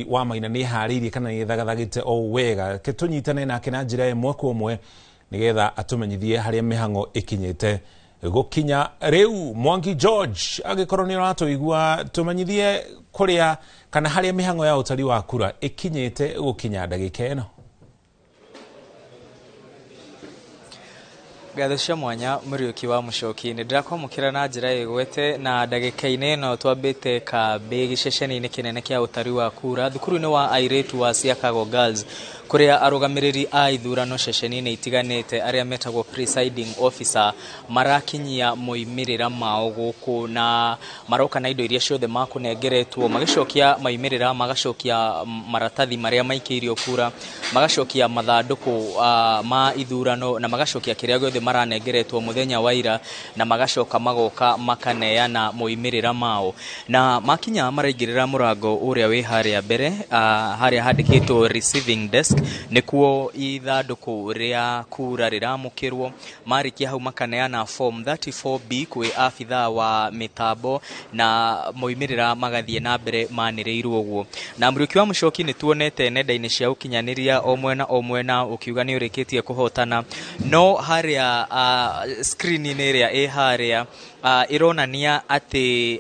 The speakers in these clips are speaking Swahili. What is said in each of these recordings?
wa Maina ni hariri kana ni thagathagite o wega ketunyitane na kina njira imwe kwa umwe nigetha atumenyithie haria mihango ikinyete gukinya riu. Mwangi George agikorwo ni ratuigua tumenyithie kuria kana haria mihango ya utari wa kura ikinyete gukinya ndagika eno. Gathesha mwanya Muriuki wa Mushoki ni ndirakwamukira na njira igwete na ndagika-ini no twambite kambi giceceni-ini kinene kia utari wa kura thukuru-ini wa airetu wa Siakago Girls kuria arugamiriri a ithurano ceceni-ini itiganite aria metagwo presiding officer marakinyia moimirira mao guku na maroka na indo iria ciothe makunengeretwo magicokia moimirira magacokia maratathi maria maikirio kura magacokia mathanduku ma ithurano na magacokia kiria giothe maranengeretwo muthenya wa ira na magacoka magoka makaneana moimirira mao na makinya maraingirira murango uria wi haria mbere haria handikitwo receiving desk nikuo ithanduku ria kura riramukirwo marikia hau makaneana form 34B kwi afitha wa mitambo na moimirira magathie na mbere manireirwo guo na Muriuki wa Mushoki ni tuonete nenda-ini cia ukinyaniria o mwena ukiuga ni urikitie kuhotana no haria screen-ini iria i haria ironania ati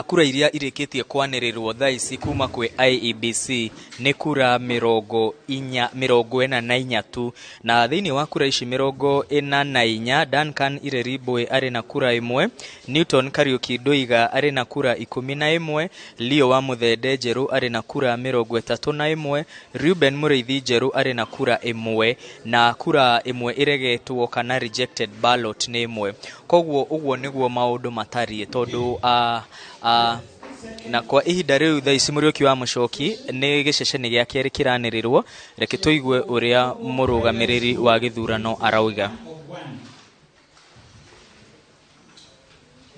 kura iria irikitie kwanirirwo thaici kuma kwi IEBC ni kura 44 tu na thiini wa kura ici 44 Duncan Ireribwe ari na kura 1, Newton Kariuki Ndoiga ari na kura 11, Leo wa Muthende Njeru ari na kura 31, Ruben Mureithi Njeru ari na kura 1 na kura 1 iregetwo kana rejected ballot ni 1. Koguo uguo niguo maundu matarie tondu na kwa ihinda riu thaici Muriuki wa Mushoki ni giceceni gia kieri kiranirirwo reke tuigue uria murugamiriri wa githurano arauga.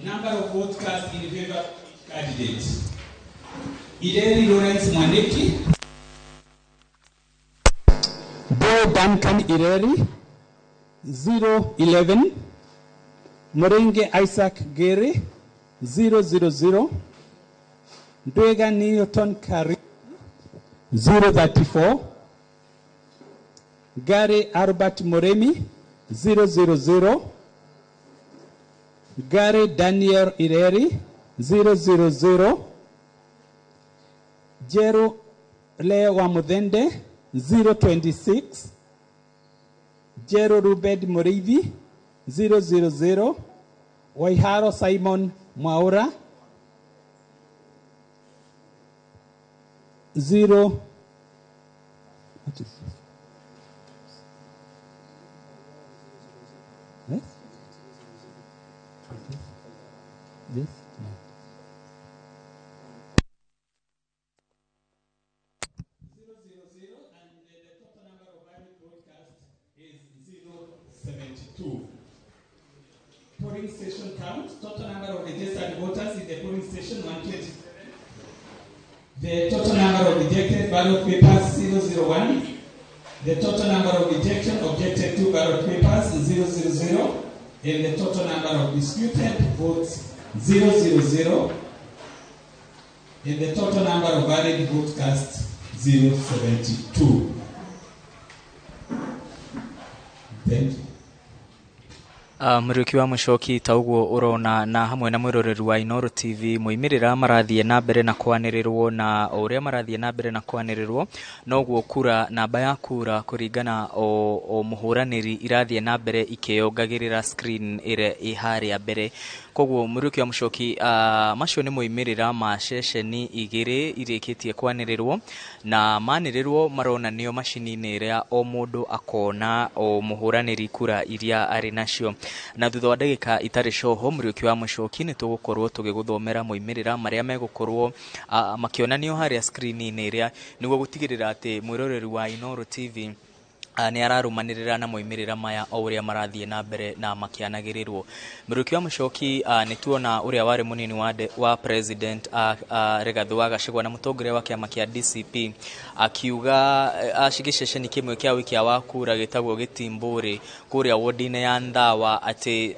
Number of votes cast in favor of candidates. Ireri Lawrence Mwaniki. Bo Duncan Ireri 011. Murenge Isaac Gere 000. Ndwega Newton Kari 034. Gary Albert Moremi 000. Gary Daniel Ireri 000. Jero Leo wa Muthende 026. Jero Rubed Mureithi 000. Waiharo Simon Mwaura 0. What is this? Yes? This? No. 000 and the total number of valid broadcast is 072. Polling station count, total number of registered voters in the polling station 127. The total number of rejected ballot papers 001. The total number of rejection objected to ballot papers 000. And the total number of disputed votes 000. And the total number of valid vote cast 072. Thank you. Muriuki wa Mushoki tauguo urona na hamwe na mwiroreri wa Inooro TV moimirira marathie na mbere na kwanirirwo na uria marathie na mbere na kwanirirwo noguo kura namba ya kura kuringana o muhuraniri irathie na mbere ikeyongagirira screen ire iharia mbere. Koguo Muriuki wa Mushoki macio ni moimirira ma ceceni igiri irikitie kwanirirwo na manirirwo maronanio macini-ini iria o mundu akona o muhuraniri kura iria ari nacio na thutha wa ndagika itari coho Muriuki wa Mushoki ni tugukorwo tugiguthomera moimirira maria megukorwo makionanio haria screen-ini iria niguo gutigirira ati mwiroreri wa Inooro TV ni ararumanirira na moimirira maya o uria marathie na mbere na makianagirirwo. Muruki wa Muchoki ni tuona uria wari munini wa president Rigathi wa Gachagua na mutongoria wa kiama kia DCP akiuga ashigiceceni kimwe kia wiki wa kura gitagwo Gitimburi kuria wodine ya Ndawa ati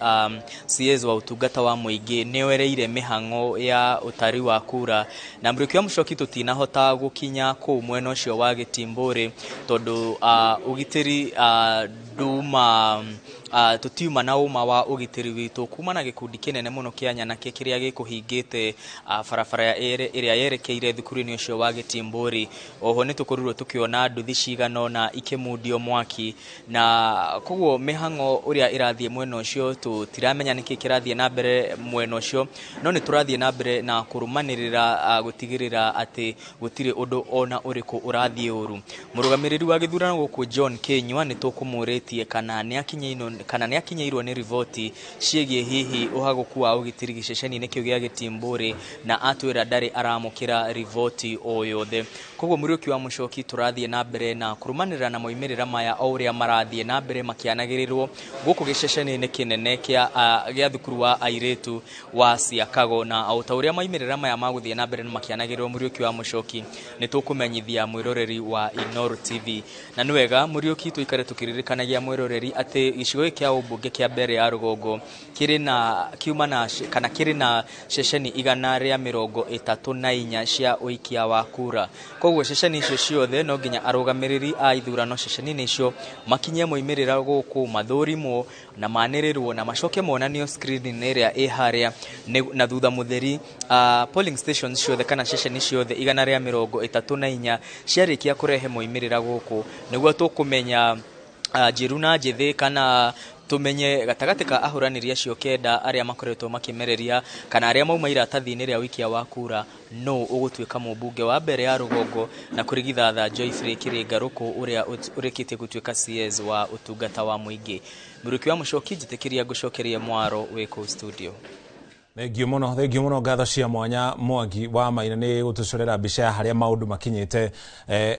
CS wa utungata wa muingi ni wereire mihango ya utari wa kura, na Muruki wa Muchoki tutinahota gukinya ku mwena ucio wa Gitimburi tondu ugitiri duma tutiuma na uma wa ugitiri witu kuma na gikundi kinene muno kia nyanake kiria gikuhingite barabara iria yerekeire thukuru-ini ucio wa Gitimburi. Oho ni tukurirwo tukiona nduthi cigano na ikimundio mwaki, na koguo mihango uria irathie mwena ucio tutiramenya niki kirathie na mbere mwena ucio, no ni turathie na mbere na kurumanirira gutigirira ati gutire undu ona uriku urathie uru. Murugamiriri wa githurano guku John Kenywa ni tukumuritie kana ni akinyeirwo ni rivoti ciegie hihi uhaguku wa ugitiri giceceni-ini kiu gia Gitimburi na atwira ndari aramukira rivoti o yothe. Koguo Muruki wa Muchoki turathie na mbere na kurumanirira na moimirira maya o uria marathie na mbere makianagirirwo guku giceceni-ini kinene gia thukuru wa airetu wa Siakago, na o ta uria moimirira maya maguthie na mbere na makianagirirwo Muruki wa Muchoki ni tukumenyithia mwiroreri wa Inooro TV. Na niwega Muruki tuikare tukiririkanagia mwiroreri ati gicigo kia ubunge kia mbere ya Rugongo kiri na ceceni 134 cia uikia wa kura. Koguo ceceni icio ciothe no nginya arugamiriri a ithurano ceceni icio makinye moimirira guku mathurimo na manirirwo na macoke monanio screen area haria na thutha mutheri polling stations ciothe kana ceceni ciothe 134 ciarikia kurehe moimirira guku niguo tukumenya jiruna njithi kana tumenye gatagati ka ahuraniria acio kenda aria makoretwo makimereria kana aria mauma iratathi-ini ria wikia wa kura no ugutuika mubunge wa mbere ya Rugongo na kurigithatha Joyfrey Kiringaruku uria urikite gutuika CS wa utungata wa muingi. Muruki wa Muchoki njitikiria gucokeria mwaro wiko studio. Thengio muno ngatho cia mwanya Mwangi wa Maina ni gutucorera mbica haria maundu makinyite